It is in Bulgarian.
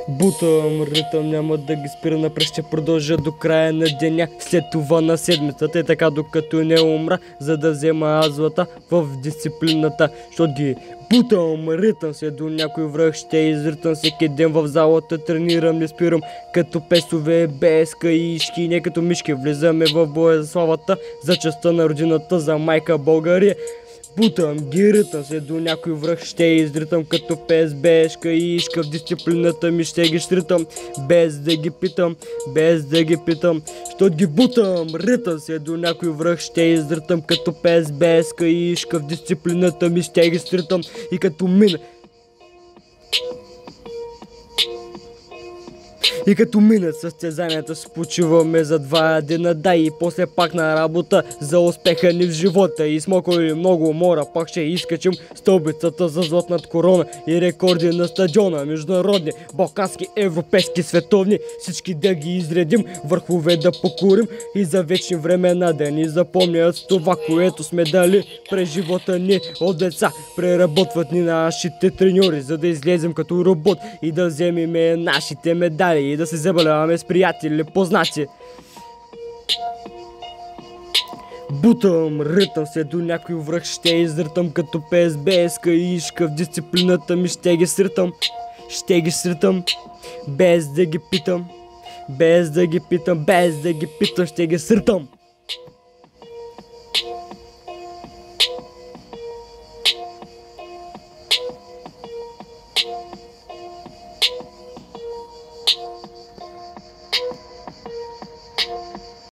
Бутам ритъм, няма да ги спира напред, ще продължа до края на деня, след това на седмицата и така докато не умра, за да взема аз злата в дисциплината, защото ги бутам ритъм, след до някой връх ще изритам, всеки ден в залата тренирам, не спирам, като песове без каишки, не като мишки, влизаме в боя за славата, за частта на родината, за майка България. Бутам ги ритъм, след до някой връх ще изритам, като пес без каишка, в дисциплината ми ще ги штритам, без да ги питам, щото ги бутам ритъм, след до някой връх ще изритам, като пес без каишка, в дисциплината ми ще ги штритам и като минат състезанията, се почиваме за 2 дена, да, и после пак на работа за успеха ни в живота. И смокали много мора, пак ще изкачим стълбицата за златната корона и рекорди на стадиона, международни, балкански, европейски, световни, всички да ги изредим, върхове да покорим и за вечни времена да ни запомнят с това, което сме дали през живота ни от деца. Преработват ни нашите треньори, за да излезем като робот и да вземем нашите медали и да се забавляваме с приятели, познати. Бутам ритъм, след до някой връх ще изритам, като пес без каишка, в дисциплината ми ще ги сритам, без да ги питам, ще ги сритам.